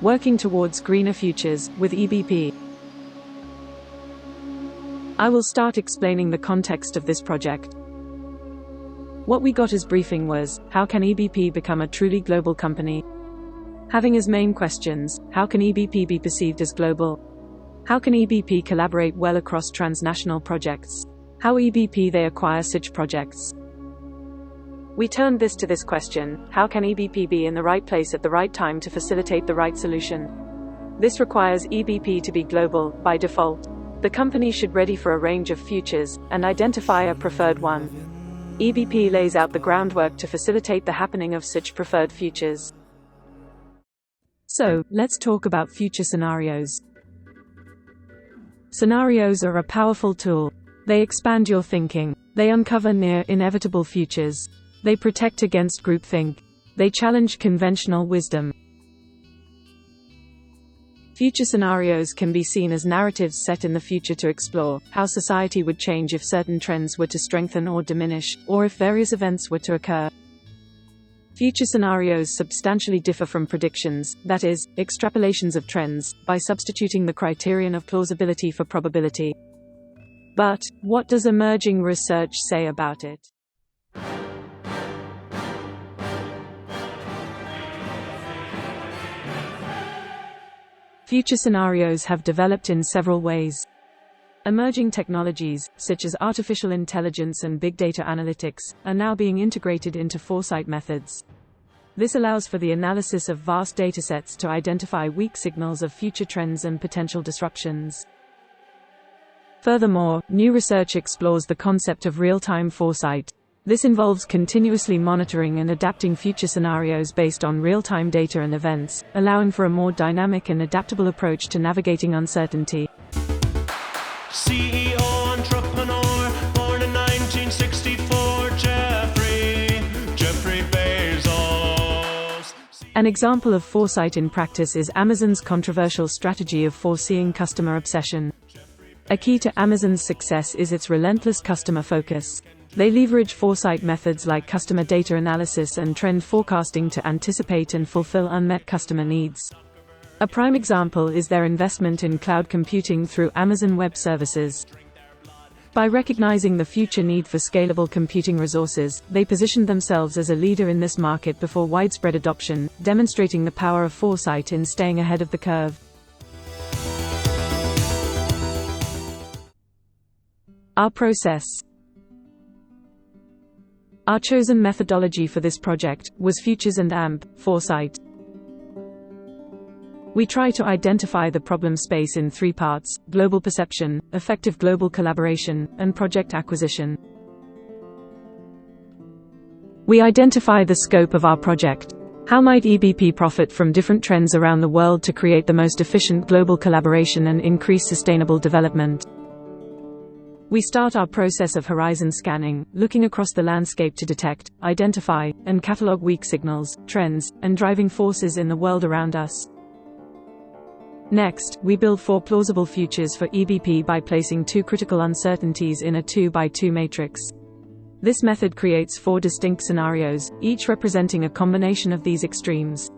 Working towards greener futures with EBP. I will start explaining the context of this project. What we got as briefing was, how can EBP become a truly global company? Having as main questions, how can EBP be perceived as global? How can EBP collaborate well across transnational projects? How EBP they acquire such projects? We turned this to this question, how can EBP be in the right place at the right time to facilitate the right solution? This requires EBP to be global, by default. The company should ready for a range of futures, and identify a preferred one. EBP lays out the groundwork to facilitate the happening of such preferred futures. So, let's talk about future scenarios. Scenarios are a powerful tool. They expand your thinking. They uncover near inevitable futures. They protect against groupthink. They challenge conventional wisdom. Future scenarios can be seen as narratives set in the future to explore how society would change if certain trends were to strengthen or diminish, or if various events were to occur. Future scenarios substantially differ from predictions, that is, extrapolations of trends, by substituting the criterion of plausibility for probability. But, what does emerging research say about it? Future scenarios have developed in several ways. Emerging technologies, such as artificial intelligence and big data analytics, are now being integrated into foresight methods. This allows for the analysis of vast datasets to identify weak signals of future trends and potential disruptions. Furthermore, new research explores the concept of real-time foresight. This involves continuously monitoring and adapting future scenarios based on real-time data and events, allowing for a more dynamic and adaptable approach to navigating uncertainty. CEO entrepreneur, born in 1964, Jeffrey Bezos. An example of foresight in practice is Amazon's controversial strategy of foreseeing customer obsession. A key to Amazon's success is its relentless customer focus. They leverage foresight methods like customer data analysis and trend forecasting to anticipate and fulfill unmet customer needs. A prime example is their investment in cloud computing through Amazon Web Services. By recognizing the future need for scalable computing resources, they positioned themselves as a leader in this market before widespread adoption, demonstrating the power of foresight in staying ahead of the curve. Our process. Our chosen methodology for this project was Futures and AMP, Foresight. We try to identify the problem space in three parts: global perception, effective global collaboration, and project acquisition. We identify the scope of our project. How might EBP profit from different trends around the world to create the most efficient global collaboration and increase sustainable development? We start our process of horizon scanning, looking across the landscape to detect, identify, and catalog weak signals, trends, and driving forces in the world around us. Next, we build 4 plausible futures for EBP by placing 2 critical uncertainties in a 2x2 matrix. This method creates 4 distinct scenarios, each representing a combination of these extremes.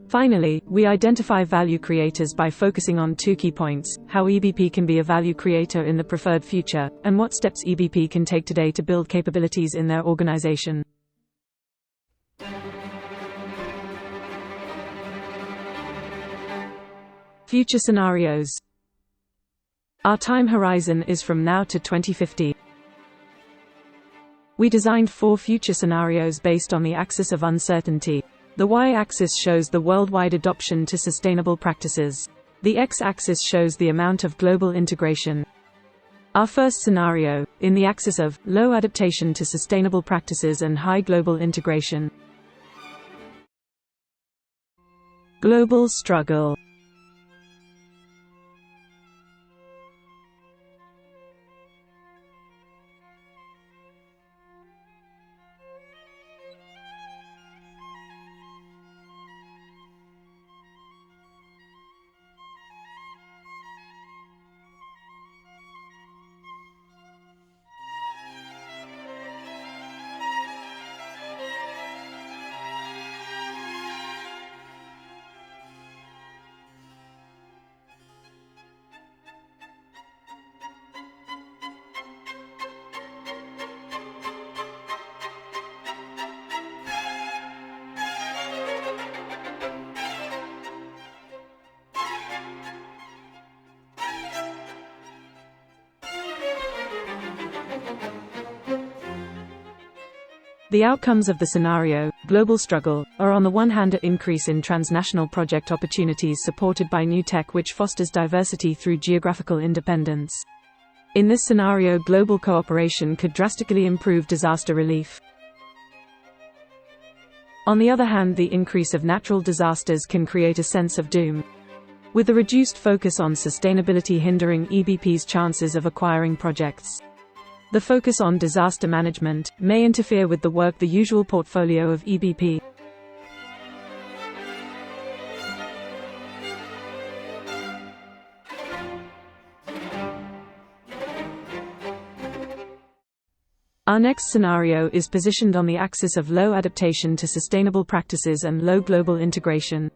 Finally, we identify value creators by focusing on 2 key points: how EBP can be a value creator in the preferred future, and what steps EBP can take today to build capabilities in their organization. Future scenarios. Our time horizon is from now to 2050. We designed 4 future scenarios based on the axis of uncertainty. The y-axis shows the worldwide adoption to sustainable practices. The x-axis shows the amount of global integration. Our first scenario, in the axis of low adaptation to sustainable practices and high global integration. Global struggle. The outcomes of the scenario, global struggle, are on the one hand an increase in transnational project opportunities supported by new tech which fosters diversity through geographical independence. In this scenario, global cooperation could drastically improve disaster relief. On the other hand, the increase of natural disasters can create a sense of doom, with a reduced focus on sustainability hindering EBP's chances of acquiring projects. The focus on disaster management may interfere with the usual portfolio of EBP. Our next scenario is positioned on the axis of low adaptation to sustainable practices and low global integration.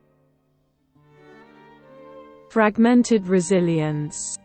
Fragmented resilience.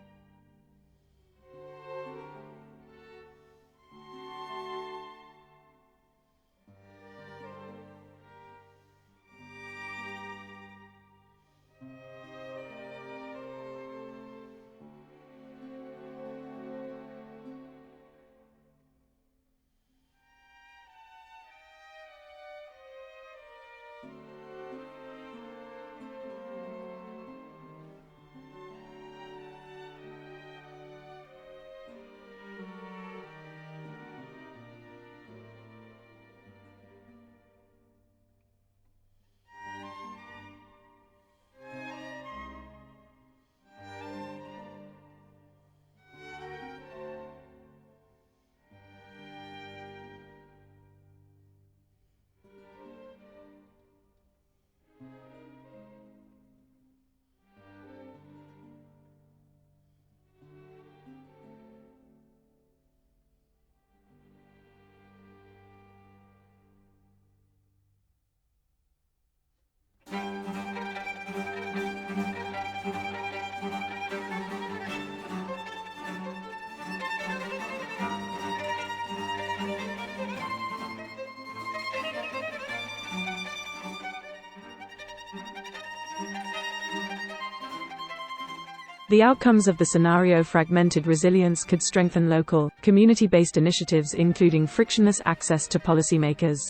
The outcomes of the scenario fragmented resilience could strengthen local, community-based initiatives including frictionless access to policymakers.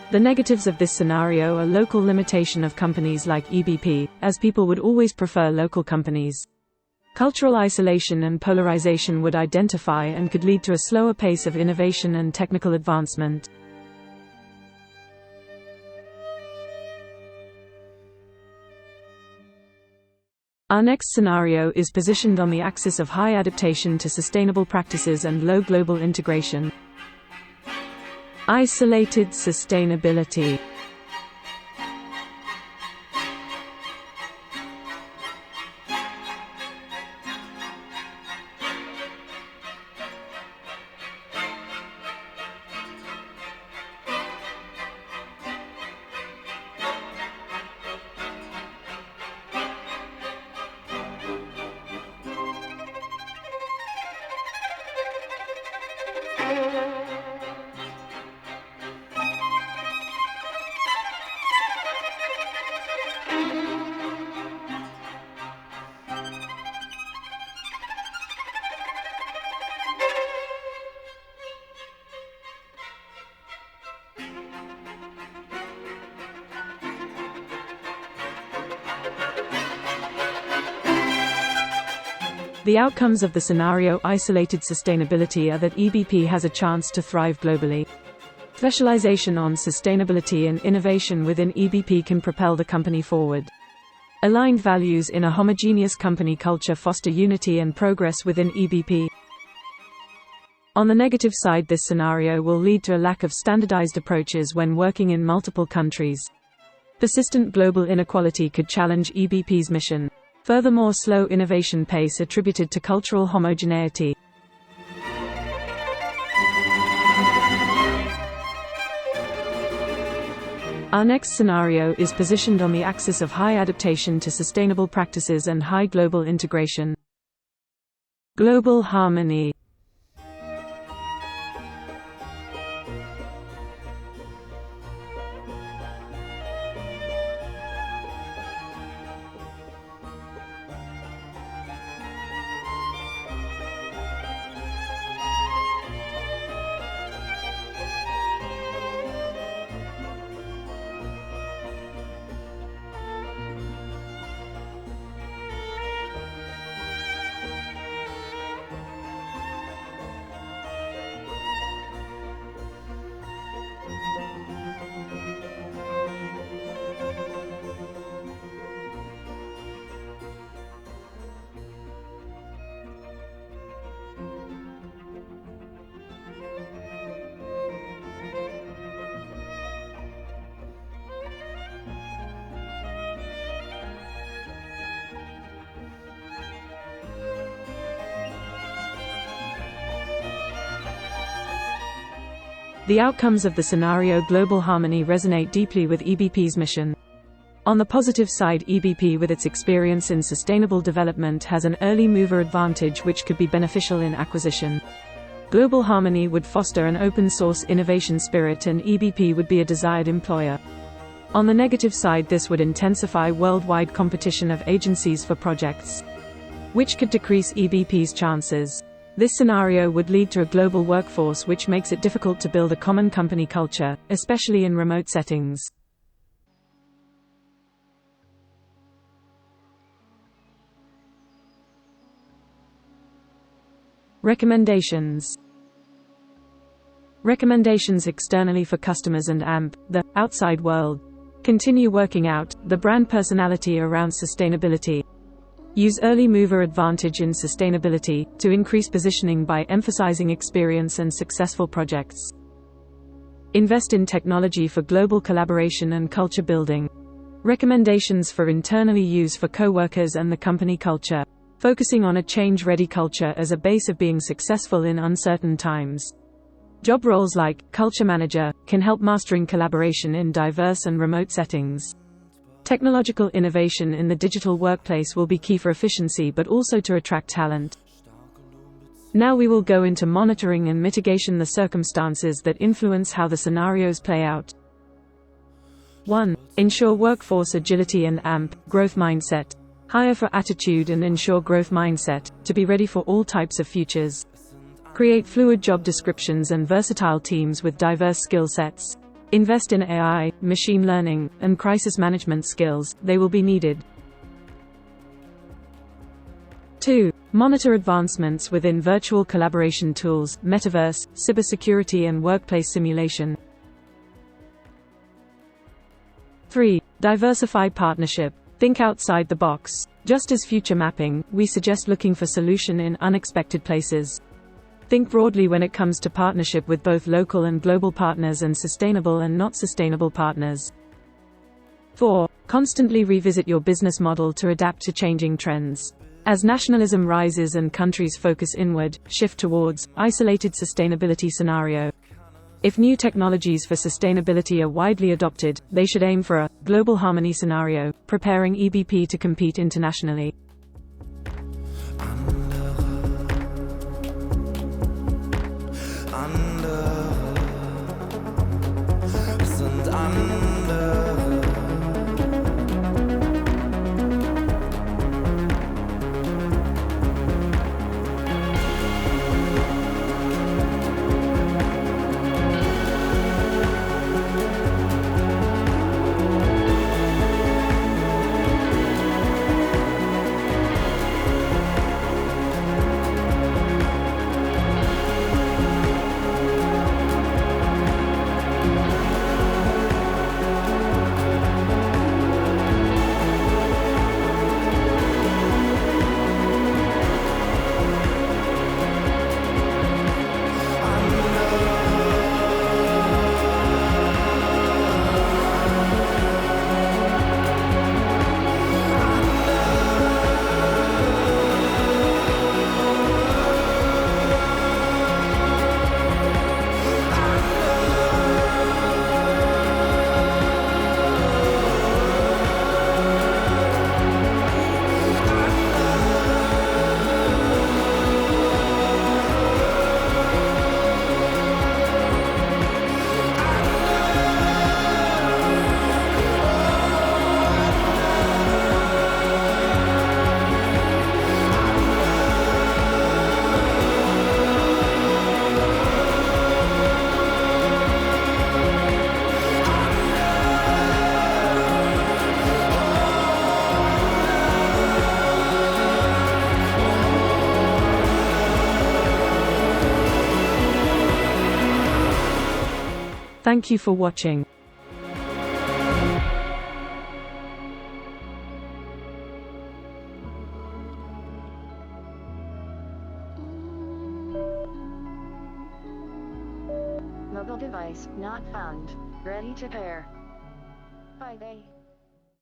The negatives of this scenario are local limitation of companies like EBP, as people would always prefer local companies. Cultural isolation and polarization would identify and could lead to a slower pace of innovation and technical advancement. Our next scenario is positioned on the axis of high adaptation to sustainable practices and low global integration. Isolated sustainability. The outcomes of the scenario isolated sustainability are that EBP has a chance to thrive globally. Specialization on sustainability and innovation within EBP can propel the company forward. Aligned values in a homogeneous company culture foster unity and progress within EBP. On the negative side, this scenario will lead to a lack of standardized approaches when working in multiple countries. Persistent global inequality could challenge EBP's mission. Furthermore, slow innovation pace attributed to cultural homogeneity. Our next scenario is positioned on the axis of high adaptation to sustainable practices and high global integration. Global harmony. The outcomes of the scenario global harmony resonate deeply with EBP's mission. On the positive side, EBP with its experience in sustainable development has an early mover advantage which could be beneficial in acquisition. Global harmony would foster an open source innovation spirit and EBP would be a desired employer. On the negative side, this would intensify worldwide competition of agencies for projects, which could decrease EBP's chances. This scenario would lead to a global workforce which makes it difficult to build a common company culture, especially in remote settings. Recommendations. Recommendations externally for customers and the outside world. Continue working out the brand personality around sustainability. Use early mover advantage in sustainability to increase positioning by emphasizing experience and successful projects. Invest in technology for global collaboration and culture building. Recommendations for internally use for co-workers and the company culture. Focusing on a change-ready culture as a base of being successful in uncertain times. Job roles like culture manager can help mastering collaboration in diverse and remote settings. Technological innovation in the digital workplace will be key for efficiency but also to attract talent. Now we will go into monitoring and mitigation the circumstances that influence how the scenarios play out. 1. Ensure workforce agility and growth mindset. Hire for attitude and ensure growth mindset, to be ready for all types of futures. Create fluid job descriptions and versatile teams with diverse skill sets. Invest in AI, machine learning, and crisis management skills, they will be needed. 2. Monitor advancements within virtual collaboration tools, metaverse, cybersecurity and workplace simulation. 3. Diversify partnership. Think outside the box. Just as future mapping, we suggest looking for solution in unexpected places. Think broadly when it comes to partnership with both local and global partners and sustainable and not sustainable partners. 4. Constantly revisit your business model to adapt to changing trends. As nationalism rises and countries focus inward, shift towards isolated sustainability scenario. If new technologies for sustainability are widely adopted, they should aim for a global harmony scenario, preparing EBP to compete internationally. Thank you for watching. Mobile device not found. Ready to pair. Bye.